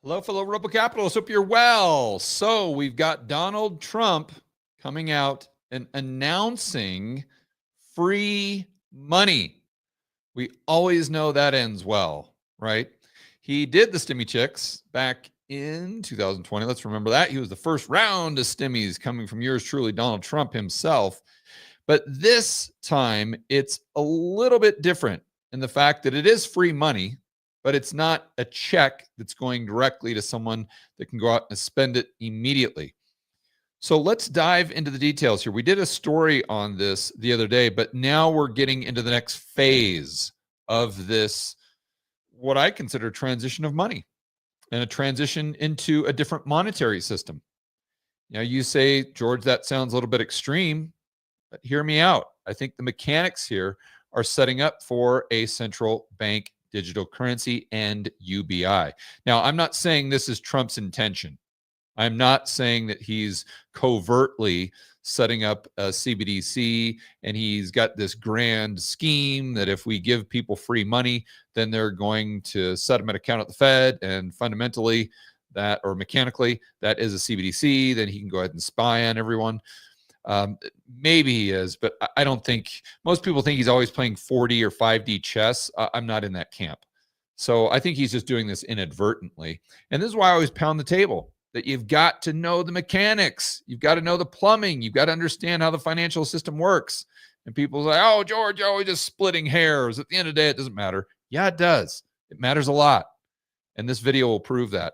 Hello, fellow Rebel Capitalists. Hope you're well. So we've got Donald Trump coming out and announcing free money. We always know that ends well, right? He did the Stimmy chicks back in 2020. Let's remember that. He was the first round of Stimmies coming from yours truly, Donald Trump himself. But this time, it's a little bit different in the fact that it is free money, but it's not a check that's going directly to someone that can go out and spend it immediately. So let's dive into the details here. We did a story on this the other day, but now we're getting into the next phase of this, what I consider transition of money and a transition into a different monetary system. Now you say, George, that sounds a little bit extreme, but hear me out. I think the mechanics here are setting up for a central bank digital currency and UBI. Now, I'm not saying this is Trump's intention. I'm not saying that he's covertly setting up a CBDC and he's got this grand scheme that if we give people free money, then they're going to set them an account at the Fed, and fundamentally that, or mechanically, that is a CBDC. Then he can go ahead and spy on everyone. Maybe he is, but I don't think, most people think he's always playing 4D or 5D chess. I'm not in that camp. So I think he's just doing this inadvertently. And this is why I always pound the table that you've got to know the mechanics. You've got to know the plumbing. You've got to understand how the financial system works. And people say, oh, George, you're always just splitting hairs. At the end of the day, it doesn't matter. Yeah, it does. It matters a lot. And this video will prove that.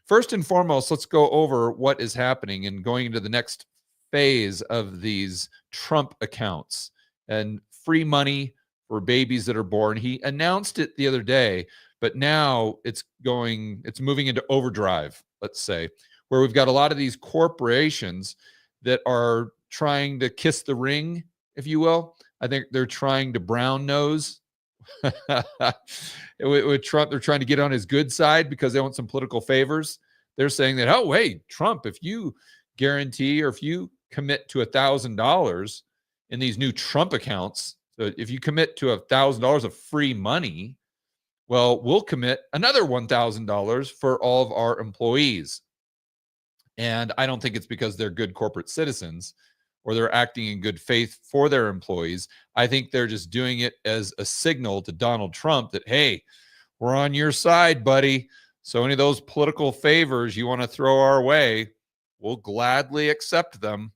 First and foremost, let's go over what is happening and going into the next phase of these Trump accounts and free money for babies that are born. He announced it the other day, but now it's moving into overdrive, let's say, where we've got a lot of these corporations that are trying to kiss the ring, if you will. I think they're trying to brown nose. With Trump, they're trying to get on his good side because they want some political favors. They're saying that, oh, wait, Trump, if you guarantee or if you commit to $1,000 in these new Trump accounts, so if you commit to $1,000 of free money, well, we'll commit another $1,000 for all of our employees. And I don't think it's because they're good corporate citizens or they're acting in good faith for their employees. I think they're just doing it as a signal to Donald Trump that, hey, we're on your side, buddy. So any of those political favors you want to throw our way, we'll gladly accept them.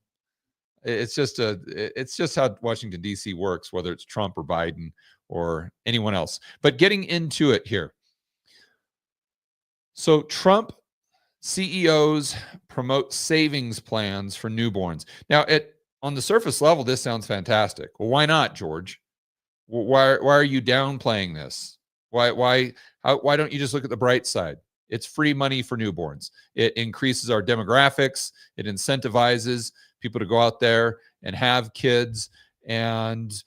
It's just how Washington, D.C. works, whether it's Trump or Biden or anyone else. But getting into it here. So Trump CEOs promote savings plans for newborns. Now, on the surface level, this sounds fantastic. Well, why not, George? Why are you downplaying this? Why don't you just look at the bright side? It's free money for newborns. It increases our demographics. It incentivizes people to go out there and have kids, and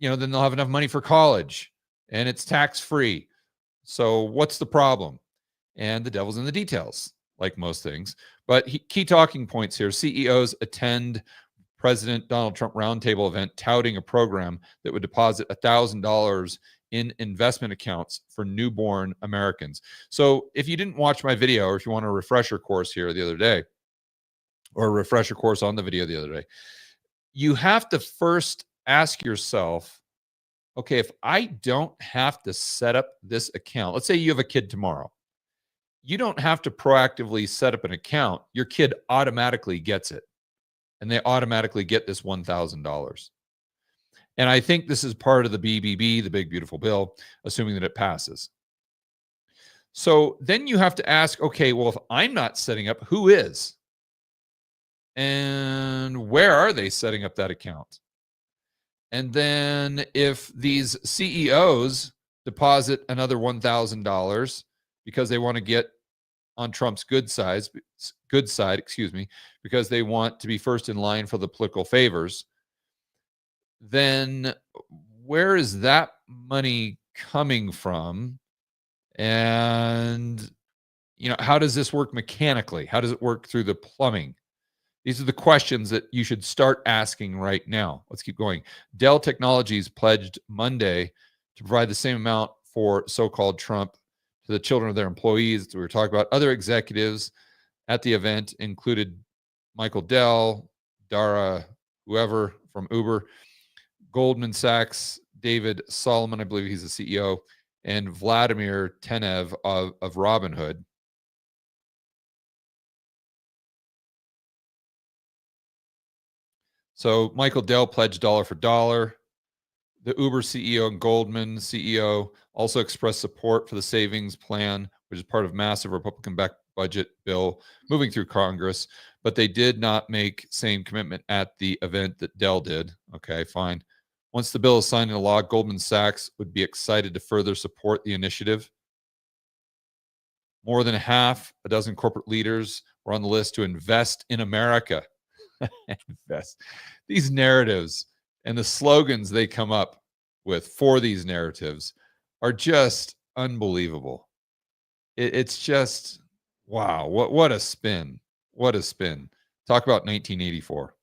then they'll have enough money for college, and it's tax-free. So what's the problem? And the devil's in the details, like most things. But key talking points here: CEOs attend President Donald Trump roundtable event touting a program that would deposit $1,000 in investment accounts for newborn Americans. So if you didn't watch my video, or if you want a refresher course here the other day, or a refresher course on the video the other day, you have to first ask yourself, okay, if I don't have to set up this account, let's say you have a kid tomorrow, you don't have to proactively set up an account. Your kid automatically gets it, and they automatically get this $1,000. And I think this is part of the BBB, the Big Beautiful Bill, assuming that it passes. So then you have to ask, okay, well, if I'm not setting up, who is? And where are they setting up that account? And then if these CEOs deposit another $1,000 because they want to get on Trump's good side, because they want to be first in line for the political favors, then where is that money coming from? And, how does this work mechanically? How does it work through the plumbing? These are the questions that you should start asking right now. Let's keep going. Dell Technologies pledged Monday to provide the same amount for so-called Trump to to the children of their employees. We were talking about other executives at the event included Michael Dell, Dara, whoever from Uber, Goldman Sachs, David Solomon, I believe he's the CEO, and Vladimir Tenev of Robinhood. So Michael Dell pledged dollar for dollar. The Uber CEO and Goldman CEO also expressed support for the savings plan, which is part of massive Republican-backed budget bill moving through Congress, but they did not make same commitment at the event that Dell did. Okay, fine. Once the bill is signed into law, Goldman Sachs would be excited to further support the initiative. More than half a dozen corporate leaders were on the list to invest in America. Invest. These narratives and the slogans they come up with for these narratives are just unbelievable. It's just, wow, what a spin. What a spin. Talk about 1984.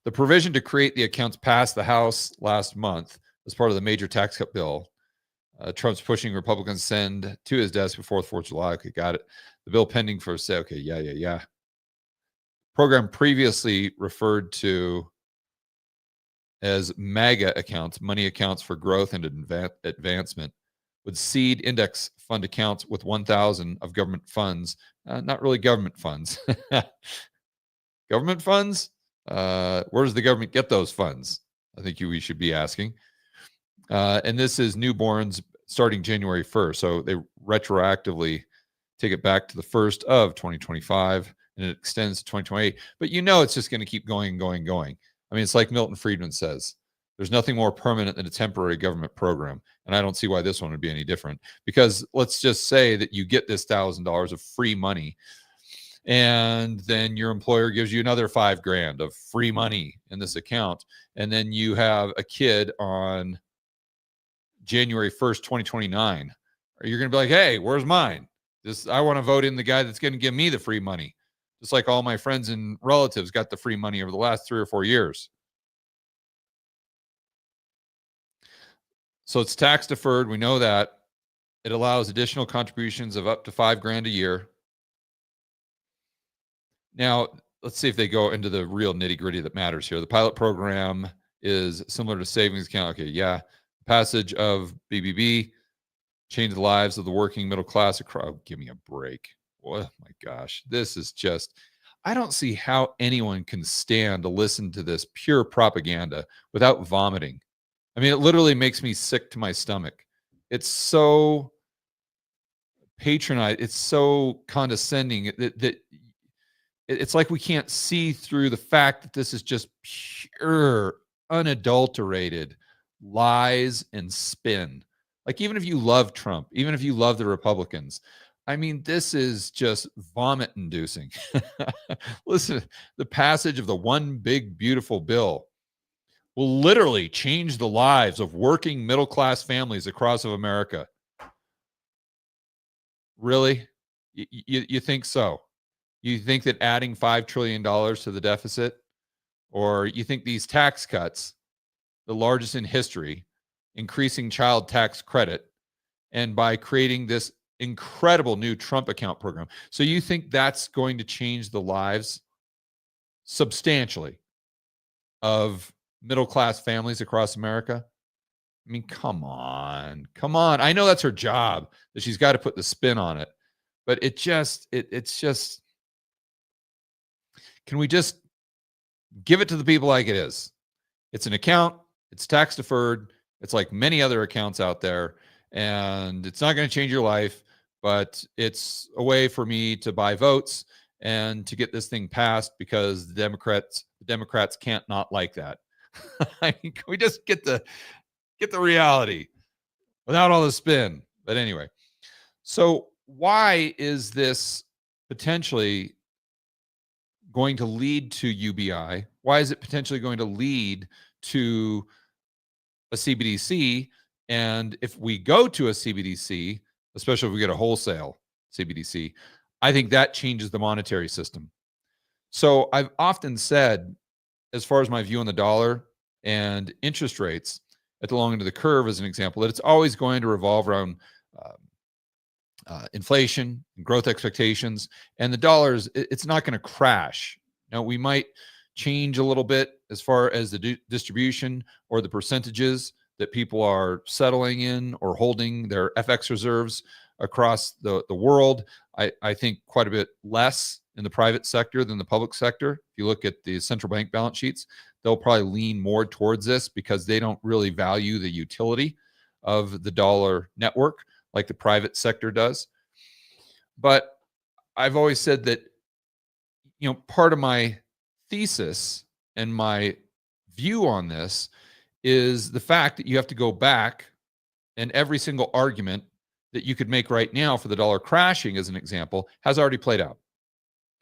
The provision to create the accounts passed the House last month as part of the major tax cut bill. Trump's pushing Republicans send to his desk before the 4th of July. Okay, got it. The bill pending for say, okay, yeah. Program previously referred to as MAGA accounts, money accounts for growth and advancement, would seed index fund accounts with 1,000 of government funds. Not really government funds. Government funds? Where does the government get those funds? I think we should be asking. And this is newborns starting January 1st. So they retroactively take it back to the 1st of 2025, and it extends to 2028. But it's just going to keep going. I mean, it's like Milton Friedman says, there's nothing more permanent than a temporary government program. And I don't see why this one would be any different. Because let's just say that you get this $1,000 of free money, and then your employer gives you another $5,000 of free money in this account. And then you have a kid on January 1st, 2029. You're going to be like, hey, where's mine? I want to vote in the guy that's going to give me the free money. Just like all my friends and relatives got the free money over the last 3 or 4 years. So it's tax deferred. We know that. It allows additional contributions of up to $5,000 a year. Now, let's see if they go into the real nitty gritty that matters here. The pilot program is similar to savings account. Okay, yeah. Passage of BBB changed the lives of the working middle class across. Oh, give me a break. Oh my gosh. This is just, I don't see how anyone can stand to listen to this pure propaganda without vomiting. I mean, it literally makes me sick to my stomach. It's so patronizing. It's so condescending that it's like we can't see through the fact that this is just pure, unadulterated lies and spin. Like, even if you love Trump, even if you love the Republicans, I mean, this is just vomit inducing. Listen, the passage of the one big beautiful bill will literally change the lives of working middle class families across America. Really? You think so? You think that adding $5 trillion to the deficit, or you think these tax cuts, the largest in history, increasing child tax credit, and by creating this incredible new Trump account program, so you think that's going to change the lives substantially of middle-class families across America? I mean, come on. I know that's her job, that she's got to put the spin on it, but it's just, can we just give it to the people like it is? It's an account. It's tax deferred. It's like many other accounts out there, and it's not going to change your life, but it's a way for me to buy votes and to get this thing passed, because the Democrats can't not like that. I mean, can we just get the reality without all the spin? But anyway, so why is this potentially going to lead to UBI? Why is it potentially going to lead to a CBDC? And if we go to a CBDC, especially if we get a wholesale CBDC, I think that changes the monetary system. So I've often said, as far as my view on the dollar and interest rates, at the long end of the curve, as an example, that it's always going to revolve around inflation and growth expectations, and the dollars, it's not going to crash. Now, we might change a little bit as far as the distribution or the percentages that people are settling in or holding their FX reserves across the world. I think quite a bit less in the private sector than the public sector. If you look at the central bank balance sheets, they'll probably lean more towards this because they don't really value the utility of the dollar network like the private sector does. But I've always said that, part of my thesis and my view on this is the fact that you have to go back, and every single argument that you could make right now for the dollar crashing, as an example, has already played out.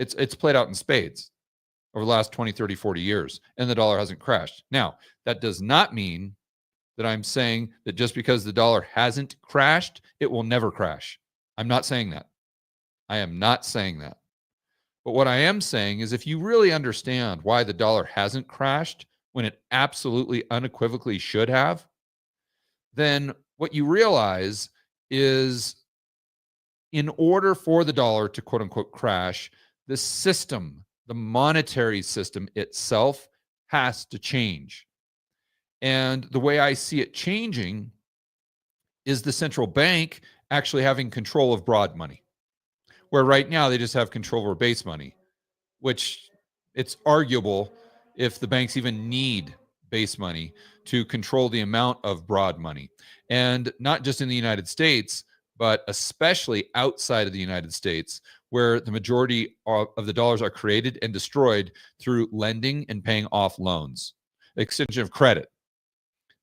It's played out in spades over the last 20, 30, 40 years, and the dollar hasn't crashed. Now, that does not mean that I'm saying that just because the dollar hasn't crashed, it will never crash. I'm not saying that. I am not saying that. But what I am saying is, if you really understand why the dollar hasn't crashed when it absolutely unequivocally should have, then what you realize is, in order for the dollar to quote unquote crash, the system, the monetary system itself, has to change. And the way I see it changing is the central bank actually having control of broad money, where right now they just have control over base money, which it's arguable if the banks even need base money to control the amount of broad money. And not just in the United States, but especially outside of the United States, where the majority of the dollars are created and destroyed through lending and paying off loans, extension of credit,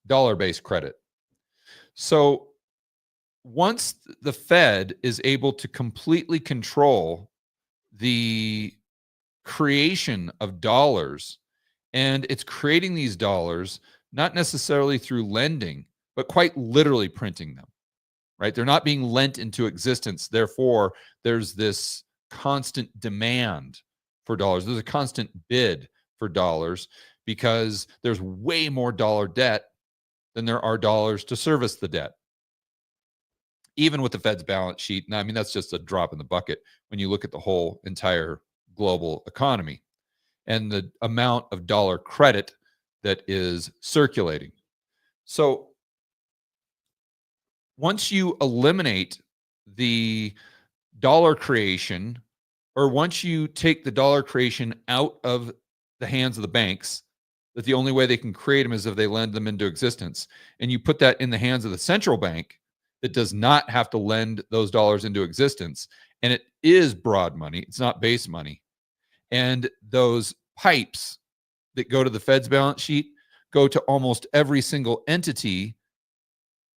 dollar-based credit. So once the Fed is able to completely control the creation of dollars, and it's creating these dollars not necessarily through lending, but quite literally printing them, right? They're not being lent into existence. Therefore, there's this constant demand for dollars. There's a constant bid for dollars because there's way more dollar debt than there are dollars to service the debt. Even with the Fed's balance sheet, and I mean, that's just a drop in the bucket when you look at the whole entire global economy and the amount of dollar credit that is circulating. So once you eliminate the dollar creation, or once you take the dollar creation out of the hands of the banks, that the only way they can create them is if they lend them into existence, and you put that in the hands of the central bank that does not have to lend those dollars into existence, and it is broad money, it's not base money. And those pipes that go to the Fed's balance sheet go to almost every single entity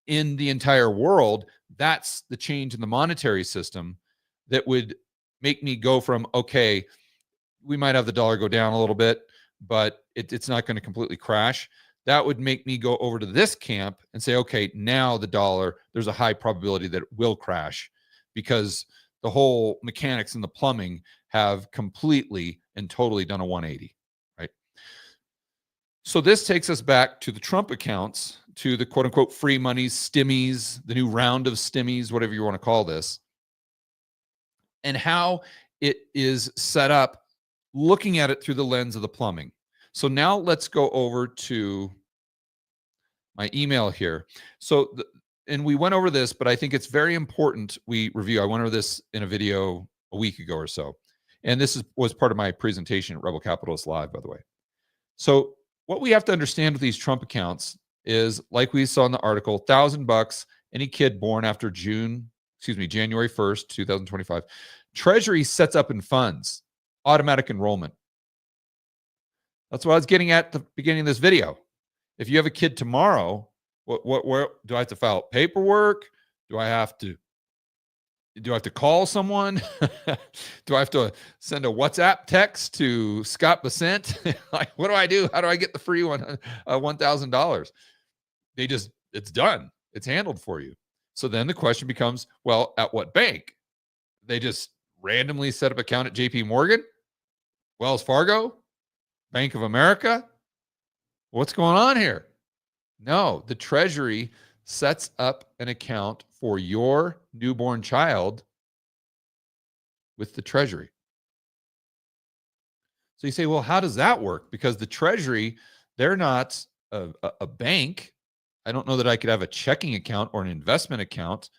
in the entire world. That's the change in the monetary system that would make me go from, okay, we might have the dollar go down a little bit, but it's not going to completely crash. That would make me go over to this camp and say, okay, now the dollar, there's a high probability that it will crash because the whole mechanics and the plumbing have completely and totally done a 180, right? So this takes us back to the Trump accounts, to the quote unquote free monies, stimmies, the new round of stimmies, whatever you want to call this, and how it is set up, looking at it through the lens of the plumbing. So now let's go over to my email here. So, and we went over this, but I think it's very important we review. I went over this in a video a week ago or so. And this was part of my presentation at Rebel Capitalist Live, by the way. So what we have to understand with these Trump accounts is, like we saw in the article, $1,000, any kid born after January 1st, 2025, Treasury sets up and funds automatic enrollment. That's what I was getting at the beginning of this video. If you have a kid tomorrow, where do I have to file paperwork? Do I have to call someone? Do I have to send a WhatsApp text to Scott Besant? Like, what do I do? How do I get the free $1,000? It's done. It's handled for you. So then the question becomes, well, at what bank? They just randomly set up an account at JP Morgan, Wells Fargo, Bank of America. What's going on here? No, the Treasury sets up an account for your newborn child with the Treasury. So you say, well, how does that work? Because the Treasury, they're not a bank. I don't know that I could have a checking account or an investment account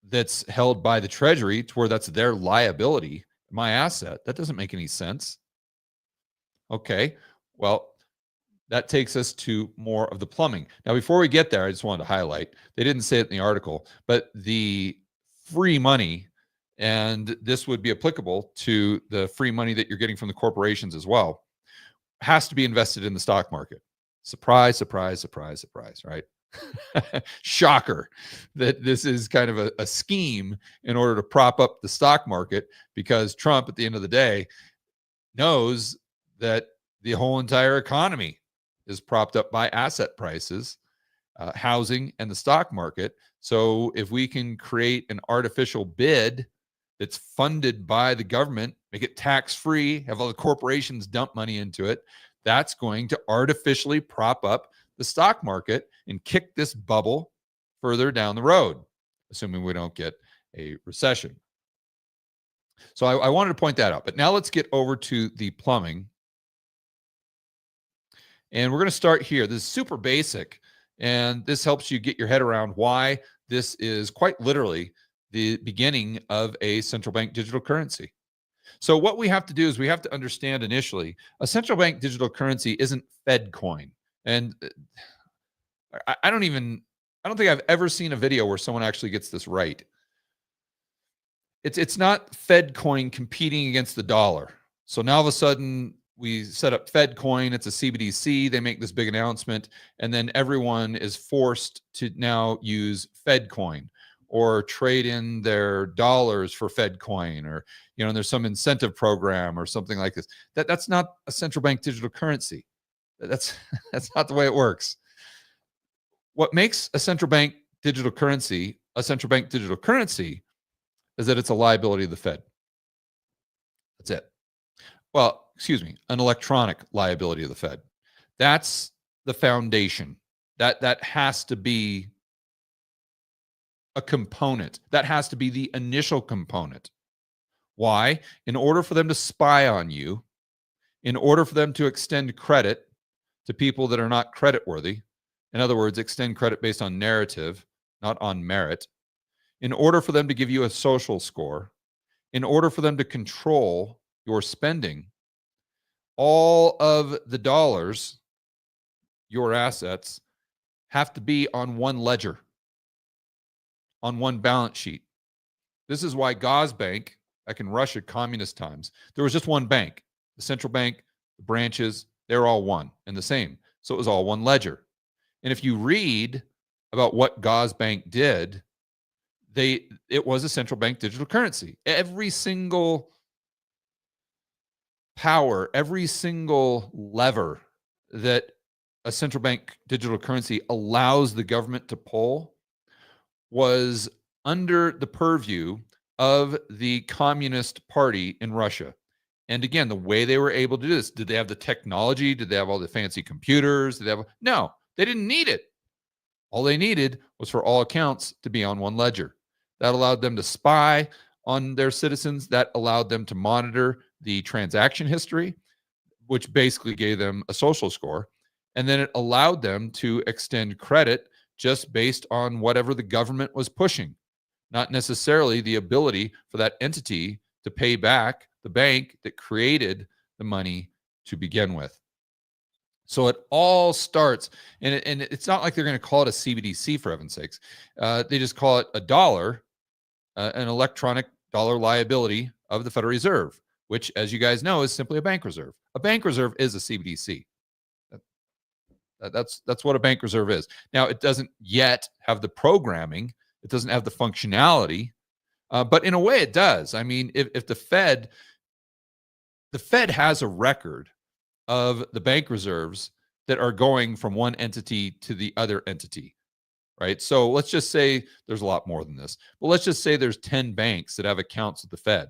that's held by the Treasury to where that's their liability, my asset. That doesn't make any sense. Okay, well, that takes us to more of the plumbing. Now, before we get there, I just wanted to highlight, they didn't say it in the article, but the free money, and this would be applicable to the free money that you're getting from the corporations as well, has to be invested in the stock market. Surprise, surprise, surprise, surprise, right? Shocker that this is kind of a scheme in order to prop up the stock market, because Trump, at the end of the day, knows that the whole entire economy is propped up by asset prices, housing, and the stock market. So if we can create an artificial bid that's funded by the government, make it tax-free, have all the corporations dump money into it, that's going to artificially prop up the stock market and kick this bubble further down the road, assuming we don't get a recession. So I wanted to point that out. But now let's get over to the plumbing. And we're going to start here. This is super basic, and this helps you get your head around why this is quite literally the beginning of a central bank digital currency. So what we have to do is we have to understand initially, a central bank digital currency isn't Fed coin. And I don't think I've ever seen a video where someone actually gets this right. It's not Fed coin competing against the dollar. So now all of a sudden we set up Fed coin, it's a CBDC, they make this big announcement, and then everyone is forced to now use Fed coin or trade in their dollars for Fed coin, or there's some incentive program or something like this. That's not a central bank digital currency. That's not the way it works. What makes a central bank digital currency a central bank digital currency is that it's a liability of the Fed. That's it. Well, excuse me, an electronic liability of the Fed. That's the foundation. That has to be a component. That has to be the initial component. Why? In order for them to spy on you, in order for them to extend credit to people that are not creditworthy, in other words, extend credit based on narrative, not on merit, in order for them to give you a social score, in order for them to control your spending, all of the dollars, your assets, have to be on one ledger, on one balance sheet. This is why Gazbank, back in Russia, communist times, there was just one bank. The central bank, the branches, they're all one and the same. So it was all one ledger. And if you read about what Gazbank did, it was a central bank digital currency. Every single power, every single lever that a central bank digital currency allows the government to pull was under the purview of the Communist Party in Russia. And again, the way they were able to do this, did they have the technology? Did they have all the fancy computers? No, they didn't need it. All they needed was for all accounts to be on one ledger. That allowed them to spy on their citizens. That allowed them to monitor the transaction history, which basically gave them a social score. And then it allowed them to extend credit just based on whatever the government was pushing, not necessarily the ability for that entity to pay back the bank that created the money to begin with. So it all starts, and it's not like they're going to call it a CBDC, for heaven's sakes. They just call it a dollar, an electronic dollar liability of the Federal Reserve, which, as you guys know, is simply a bank reserve. A bank reserve is a CBDC. That's what a bank reserve is. Now, it doesn't yet have the programming. It doesn't have the functionality, but in a way it does. I mean, if the Fed has a record of the bank reserves that are going from one entity to the other entity, right? So let's just say there's a lot more than this, but let's just say there's 10 banks that have accounts with the Fed.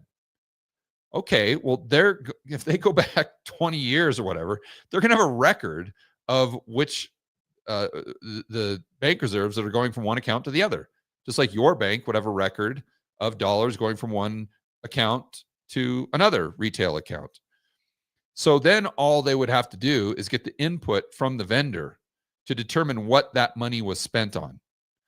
Okay, well, if they go back 20 years or whatever, they're going to have a record of which the bank reserves that are going from one account to the other. Just like your bank would have a record of dollars going from one account to another retail account. So then all they would have to do is get the input from the vendor to determine what that money was spent on.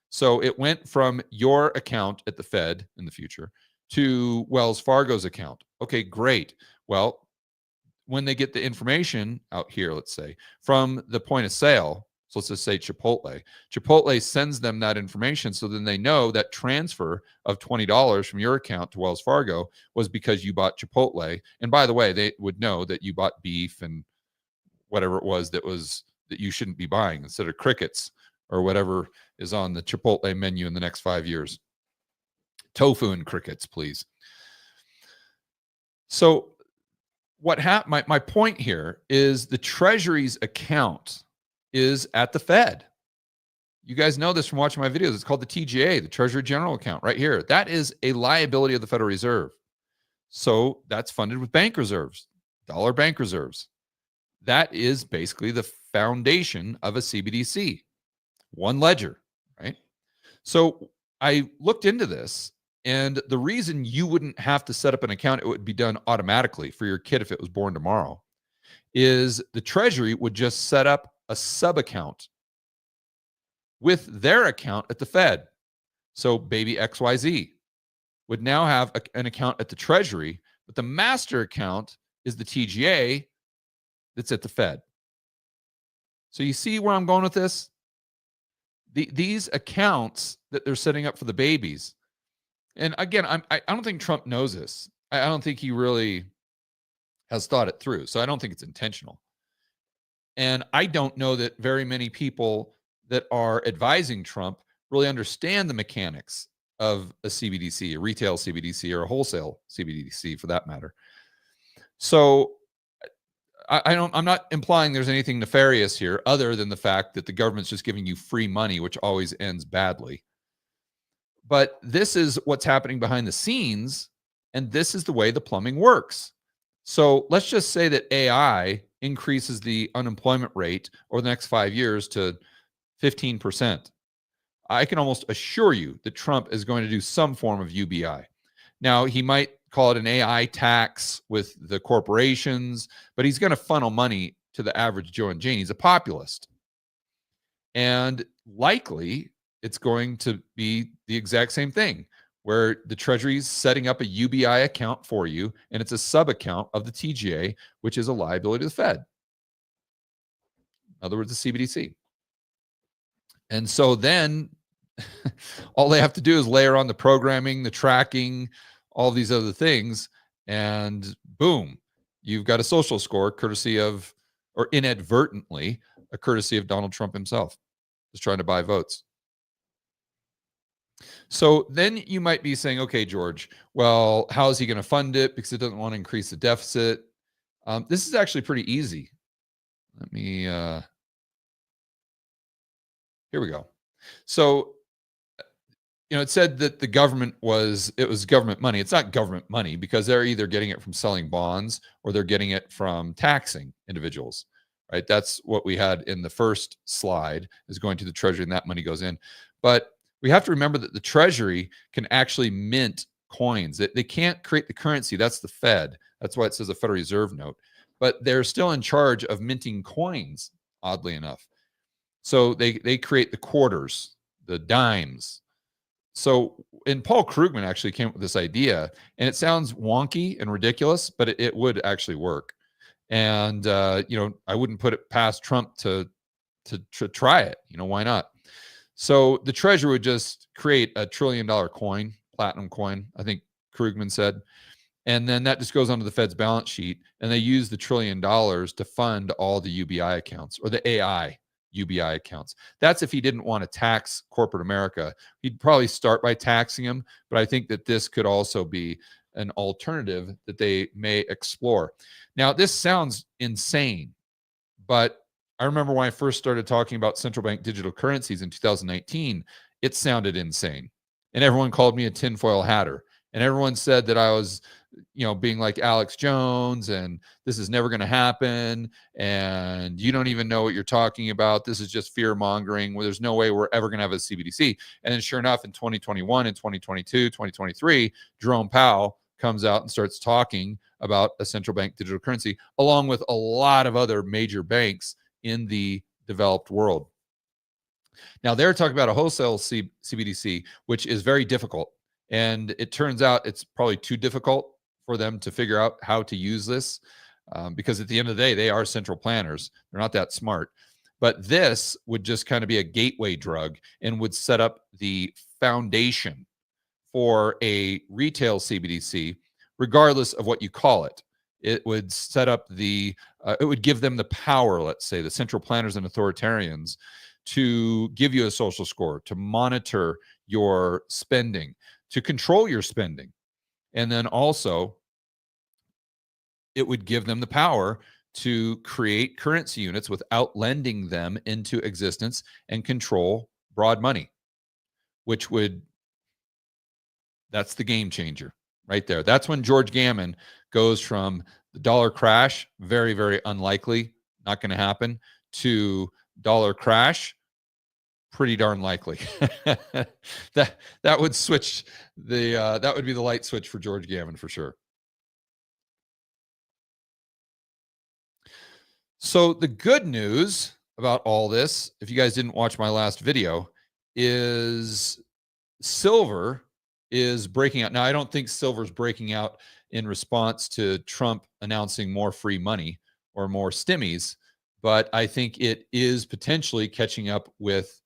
So it went from your account at the Fed in the future to Wells Fargo's account. Okay, great. Well, when they get the information out here, let's say, from the point of sale, so let's just say Chipotle sends them that information, so then they know that transfer of $20 from your account to Wells Fargo was because you bought Chipotle. And by the way, they would know that you bought beef and whatever it was that you shouldn't be buying, instead of crickets or whatever is on the Chipotle menu in the next 5 years. Tofu and crickets, please. So what happened? My point here is the Treasury's account is at the Fed. You guys know this from watching my videos. It's called the TGA, the Treasury General Account, right here. That is a liability of the Federal Reserve. So that's funded with bank reserves, dollar bank reserves. That is basically the foundation of a CBDC, one ledger, right? So I looked into this, and the reason you wouldn't have to set up an account, it would be done automatically for your kid if it was born tomorrow, is the Treasury would just set up a sub account with their account at the Fed. So baby XYZ would now have an account at the Treasury, but the master account is the TGA that's at the Fed. So you see where I'm going with this? These accounts that they're setting up for the babies. And again, I don't think Trump knows this. I don't think he really has thought it through. So I don't think it's intentional. And I don't know that very many people that are advising Trump really understand the mechanics of a CBDC, a retail CBDC, or a wholesale CBDC for that matter. So I'm not implying there's anything nefarious here other than the fact that the government's just giving you free money, which always ends badly. But this is what's happening behind the scenes, and this is the way the plumbing works. So let's just say that AI increases the unemployment rate over the next 5 years to 15%. I can almost assure you that Trump is going to do some form of UBI. Now, he might call it an AI tax with the corporations, but he's going to funnel money to the average Joe and Jane. He's a populist. And likely it's going to be the exact same thing, where the Treasury is setting up a UBI account for you, and it's a sub account of the TGA, which is a liability to the Fed. In other words, the CBDC. And so then all they have to do is layer on the programming, the tracking, all these other things, and boom, you've got a social score courtesy of, or inadvertently, a courtesy of Donald Trump himself, just trying to buy votes. So then you might be saying, okay, George, well, how is he going to fund it? Because it doesn't want to increase the deficit. This is actually pretty easy. Let me, here we go. So, it said that the government was government money. It's not government money because they're either getting it from selling bonds or they're getting it from taxing individuals, right? That's what we had in the first slide, is going to the Treasury, and that money goes in. But we have to remember that the Treasury can actually mint coins. They can't create the currency. That's the Fed. That's why it says a Federal Reserve note. But they're still in charge of minting coins, oddly enough. So they create the quarters, the dimes. So, and Paul Krugman actually came up with this idea, and it sounds wonky and ridiculous, but it would actually work. And, I wouldn't put it past Trump to try it. Why not? So the Treasury would just create a $1 trillion coin, platinum coin, I think Krugman said. And then that just goes onto the Fed's balance sheet, and they use the $1 trillion to fund all the UBI accounts, or the AI UBI accounts. That's if he didn't want to tax corporate America. He'd probably start by taxing them, but I think that this could also be an alternative that they may explore. Now, this sounds insane, but I remember when I first started talking about central bank digital currencies in 2019, it sounded insane. And everyone called me a tinfoil hatter. And everyone said that I was being like Alex Jones, and this is never going to happen, and you don't even know what you're talking about. This is just fear mongering. Where there's no way we're ever going to have a CBDC. And then sure enough, in 2021 and 2022, 2023, Jerome Powell comes out and starts talking about a central bank digital currency, along with a lot of other major banks in the developed world. Now, they're talking about a wholesale CBDC, which is very difficult. And it turns out it's probably too difficult for them to figure out how to use this, because at the end of the day, they are central planners. They're not that smart. But this would just kind of be a gateway drug and would set up the foundation for a retail CBDC, regardless of what you call it. It would set up it would give them the power, let's say, the central planners and authoritarians, to give you a social score, to monitor your spending, to control your spending. And then also, it would give them the power to create currency units without lending them into existence and control broad money, which would, that's the game changer right there. That's when George Gammon goes from the dollar crash, very, very unlikely, not going to happen, to dollar crash, pretty darn likely. that would switch that would be the light switch for George Gammon for sure. So the good news about all this, if you guys didn't watch my last video, is silver is breaking out. Now, I don't think silver's breaking out in response to Trump announcing more free money or more stimmies, but I think it is potentially catching up with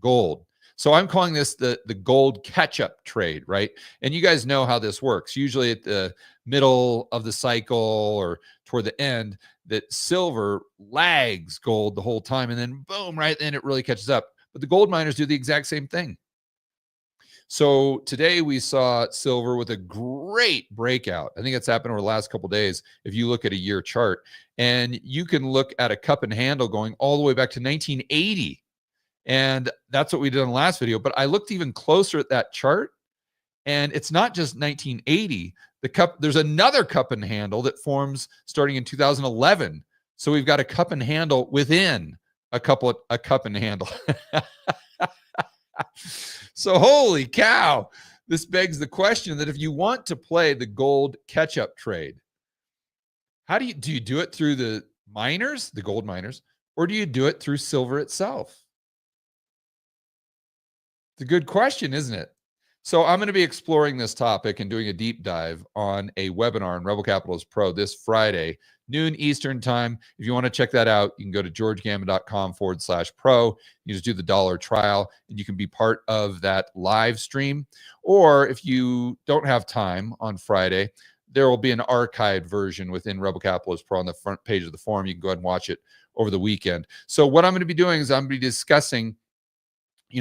gold. So I'm calling this the gold catch-up trade, right? And you guys know how this works. Usually at the middle of the cycle or toward the end, that silver lags gold the whole time, and then boom, right then it really catches up. But the gold miners do the exact same thing. So today we saw silver with a great breakout. I think it's happened over the last couple of days. If you look at a year chart, and you can look at a cup and handle going all the way back to 1980. And that's what we did in the last video. But I looked even closer at that chart, and it's not just 1980. There's another cup and handle that forms starting in 2011. So we've got a cup and handle within a cup and handle. So holy cow, this begs the question that if you want to play the gold catch-up trade, how do you do it through the miners, the gold miners, or do you do it through silver itself? It's a good question, isn't it? So I'm going to be exploring this topic and doing a deep dive on a webinar in Rebel Capitalist Pro this Friday, noon Eastern time. If you want to check that out, you can go to georgegammon.com/pro. You just do the dollar trial and you can be part of that live stream. Or if you don't have time on Friday, there will be an archived version within Rebel Capitalist Pro on the front page of the forum. You can go ahead and watch it over the weekend. So what I'm going to be doing is I'm going to be discussing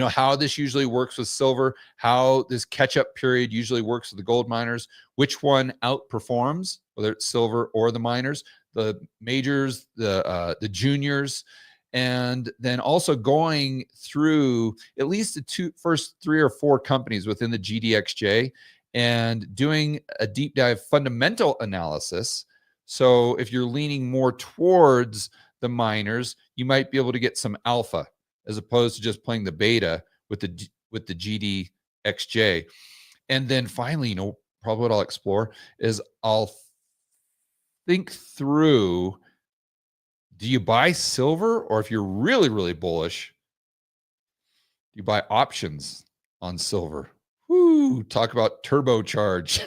how this usually works with silver, how this catch-up period usually works with the gold miners, which one outperforms, whether it's silver or the miners, the majors, the juniors, and then also going through at least the first 3 or 4 companies within the GDXJ and doing a deep dive fundamental analysis. So if you're leaning more towards the miners, you might be able to get some alpha, as opposed to just playing the beta with the GDXJ. And then finally, probably what I'll explore is I'll think through, do you buy silver? Or if you're really, really bullish, do you buy options on silver? Woo, talk about turbocharge.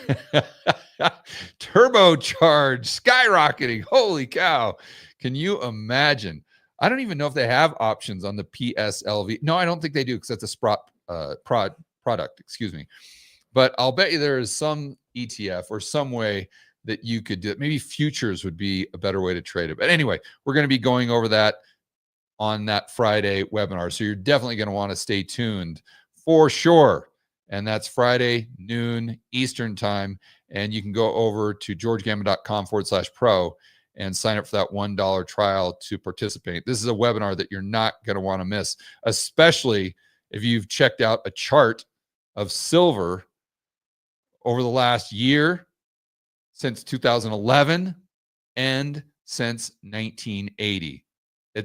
Turbocharge, skyrocketing. Holy cow. Can you imagine? I don't even know if they have options on the PSLV. No, I don't think they do, because that's a Sprott product, excuse me. But I'll bet you there is some ETF or some way that you could do it. Maybe futures would be a better way to trade it. But anyway, we're going to be going over that on that Friday webinar. So you're definitely going to want to stay tuned for sure. And that's Friday, noon Eastern time. And you can go over to georgegammon.com/pro and sign up for that $1 trial to participate. This is a webinar that you're not going to want to miss, especially if you've checked out a chart of silver over the last year since 2011 and since 1980.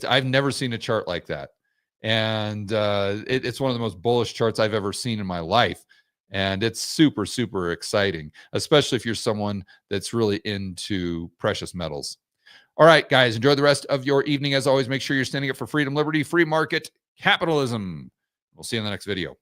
I've never seen a chart like that. And it's one of the most bullish charts I've ever seen in my life. And it's super, super exciting, especially if you're someone that's really into precious metals. All right, guys, enjoy the rest of your evening. As always, make sure you're standing up for freedom, liberty, free market, capitalism. We'll see you in the next video.